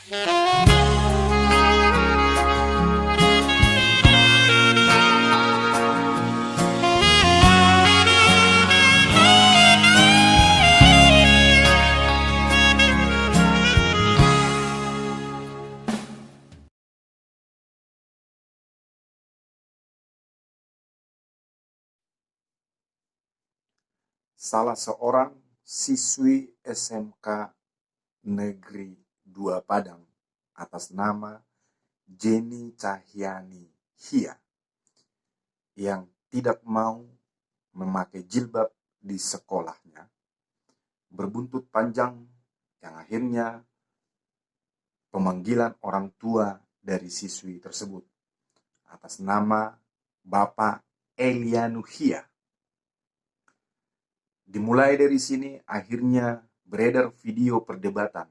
Salah seorang siswi SMK Negeri 2 Padang atas nama Jenny Cahyani Hia yang tidak mau memakai jilbab di sekolahnya berbuntut panjang yang akhirnya pemanggilan orang tua dari siswi tersebut atas nama Bapak Elianu Hia. Dimulai dari sini akhirnya beredar video perdebatan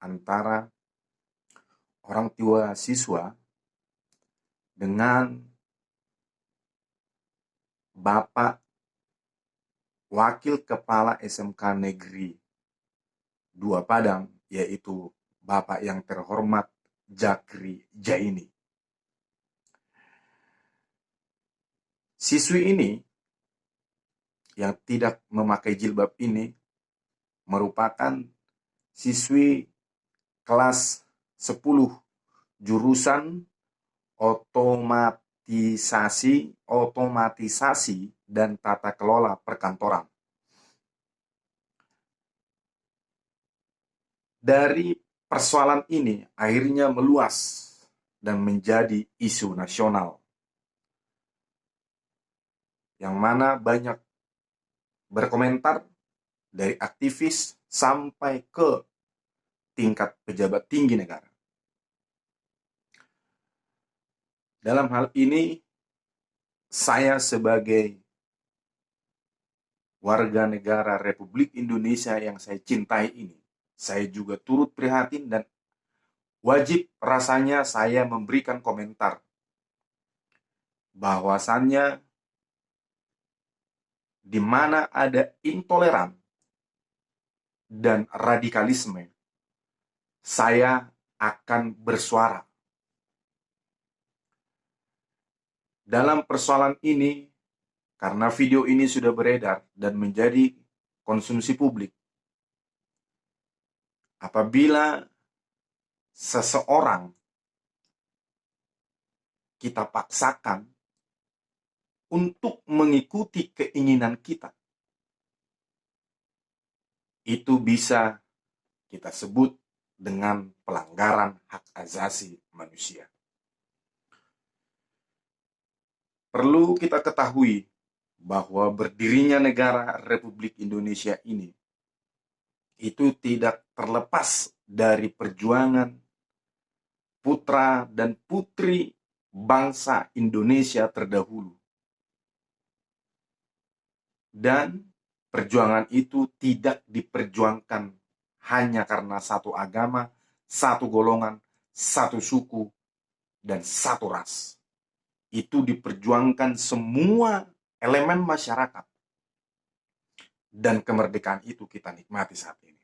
antara orang tua siswa dengan Bapak Wakil Kepala SMK Negeri 2 Padang, yaitu Bapak yang terhormat Jakri Jaini. Siswi ini yang tidak memakai jilbab ini merupakan siswi kelas 10 jurusan otomatisasi dan tata kelola perkantoran. Dari persoalan ini akhirnya meluas dan menjadi isu nasional, yang mana banyak berkomentar dari aktivis sampai ke tingkat pejabat tinggi negara. Dalam hal ini, saya sebagai warga negara Republik Indonesia yang saya cintai ini, saya juga turut prihatin dan wajib rasanya saya memberikan komentar bahwasannya di mana ada intoleran dan radikalisme, saya akan bersuara. Dalam persoalan ini, karena video ini sudah beredar dan menjadi konsumsi publik, apabila seseorang kita paksakan untuk mengikuti keinginan kita, itu bisa kita sebut dengan pelanggaran hak asasi manusia. Perlu kita ketahui bahwa berdirinya negara Republik Indonesia ini itu tidak terlepas dari perjuangan putra dan putri bangsa Indonesia terdahulu. Dan perjuangan itu tidak diperjuangkan hanya karena satu agama, satu golongan, satu suku, dan satu ras. Itu diperjuangkan semua elemen masyarakat. Dan kemerdekaan itu kita nikmati saat ini.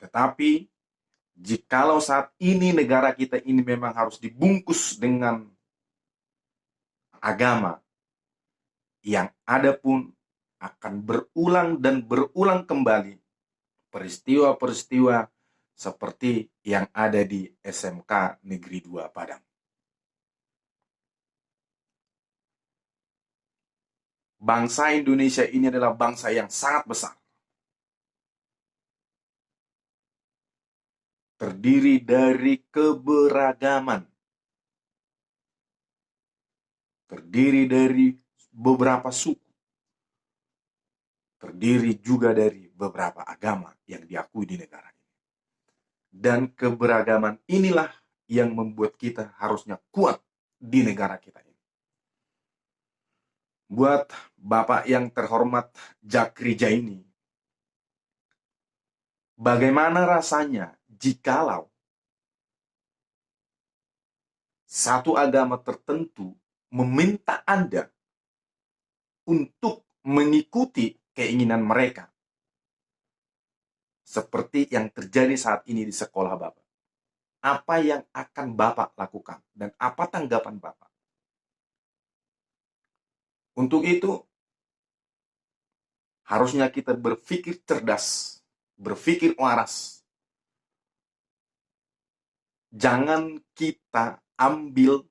Tetapi, jikalau saat ini negara kita ini memang harus dibungkus dengan agama, yang ada pun akan berulang dan berulang kembali peristiwa-peristiwa seperti yang ada di SMK Negeri 2 Padang. Bangsa Indonesia ini adalah bangsa yang sangat besar. Terdiri dari keberagaman. Terdiri dari beberapa suku. Terdiri juga dari beberapa agama yang diakui di negara ini. Dan keberagaman inilah yang membuat kita harusnya kuat di negara kita ini. Buat Bapak yang terhormat Jakri Jaini, bagaimana rasanya jikalau satu agama tertentu meminta Anda untuk mengikuti keinginan mereka? seperti yang terjadi saat ini di sekolah Bapak, apa yang akan Bapak lakukan dan apa tanggapan Bapak? Untuk itu, harusnya kita berpikir cerdas, berpikir waras. Jangan kita ambil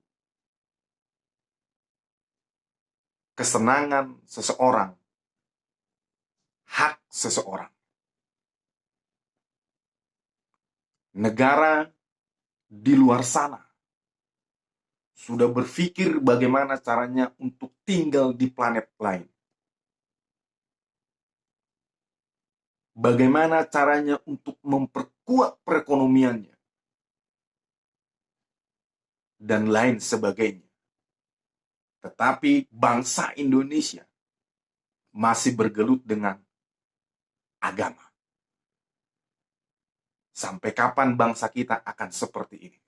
kesenangan seseorang, hak seseorang. Negara di luar sana sudah berpikir bagaimana caranya untuk tinggal di planet lain. Bagaimana caranya untuk memperkuat perekonomiannya. Dan lain sebagainya. Tetapi bangsa Indonesia masih bergelut dengan agama. Sampai kapan bangsa kita akan seperti ini?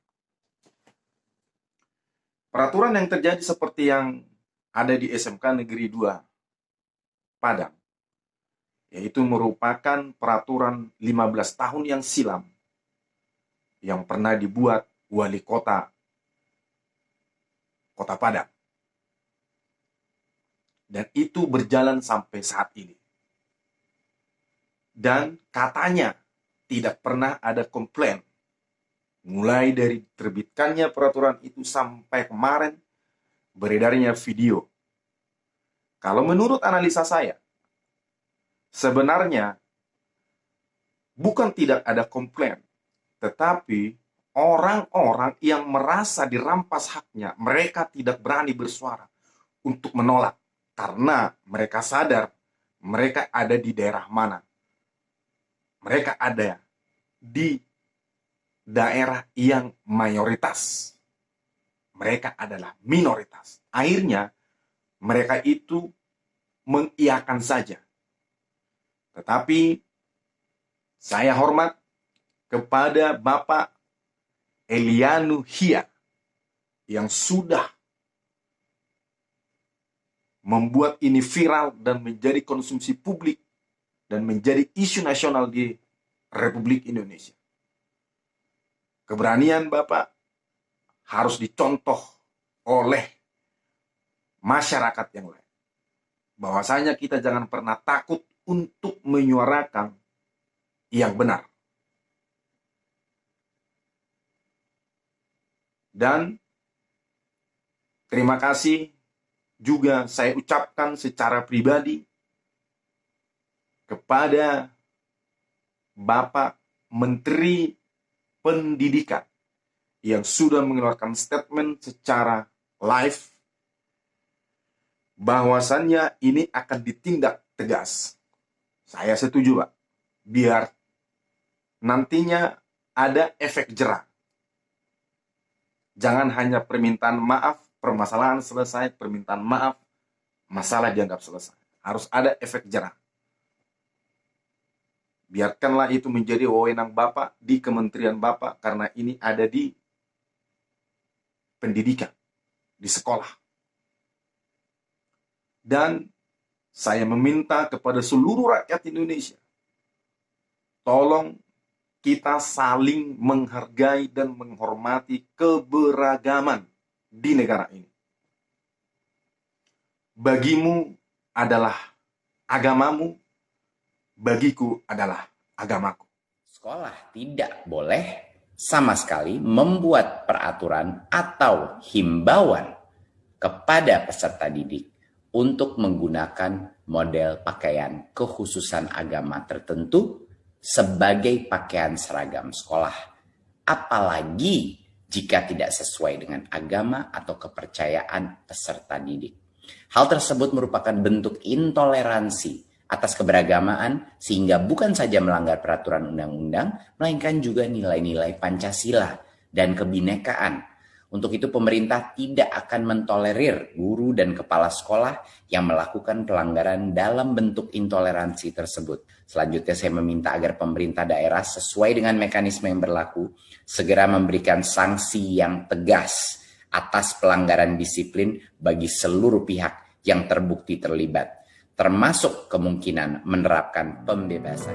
Peraturan yang terjadi seperti yang ada di SMK Negeri 2 Padang, yaitu merupakan peraturan 15 tahun yang silam yang pernah dibuat wali kota Padang. Dan itu berjalan sampai saat ini. Dan katanya tidak pernah ada komplain. Mulai dari terbitkannya peraturan itu sampai kemarin beredarnya video. Kalau menurut analisa saya, sebenarnya bukan tidak ada komplain, tetapi orang-orang yang merasa dirampas haknya, mereka tidak berani bersuara untuk menolak. Karena mereka sadar mereka ada di daerah mana. Mereka ada di daerah yang mayoritas. Mereka adalah minoritas. Akhirnya mereka itu mengiyakan saja. Tetapi saya hormat kepada Bapak Elianu Hia yang sudah membuat ini viral dan menjadi konsumsi publik dan menjadi isu nasional di Republik Indonesia. Keberanian Bapak harus dicontoh oleh masyarakat yang lain. Bahwasanya kita jangan pernah takut untuk menyuarakan yang benar. Dan terima kasih juga saya ucapkan secara pribadi kepada Bapak Menteri Pendidikan yang sudah mengeluarkan statement secara live bahwasannya ini akan ditindak tegas. Saya setuju, Pak. Biar nantinya ada efek jerah. Jangan hanya permintaan maaf, permasalahan selesai, permintaan maaf, masalah dianggap selesai. Harus ada efek jerah. Biarkanlah itu menjadi wewenang Bapak di kementerian Bapak, karena ini ada di pendidikan, di sekolah. Dan saya meminta kepada seluruh rakyat Indonesia, tolong kita saling menghargai dan menghormati keberagaman di negara ini. Bagimu adalah agamamu, bagiku adalah agamaku. Sekolah tidak boleh sama sekali membuat peraturan atau himbauan kepada peserta didik untuk menggunakan model pakaian kekhususan agama tertentu sebagai pakaian seragam sekolah, apalagi jika tidak sesuai dengan agama atau kepercayaan peserta didik. Hal tersebut merupakan bentuk intoleransi atas keberagamaan, sehingga bukan saja melanggar peraturan undang-undang, melainkan juga nilai-nilai Pancasila dan kebinekaan. Untuk itu pemerintah tidak akan mentolerir guru dan kepala sekolah yang melakukan pelanggaran dalam bentuk intoleransi tersebut. Selanjutnya saya meminta agar pemerintah daerah sesuai dengan mekanisme yang berlaku segera memberikan sanksi yang tegas atas pelanggaran disiplin bagi seluruh pihak yang terbukti terlibat, termasuk kemungkinan menerapkan pembebasan.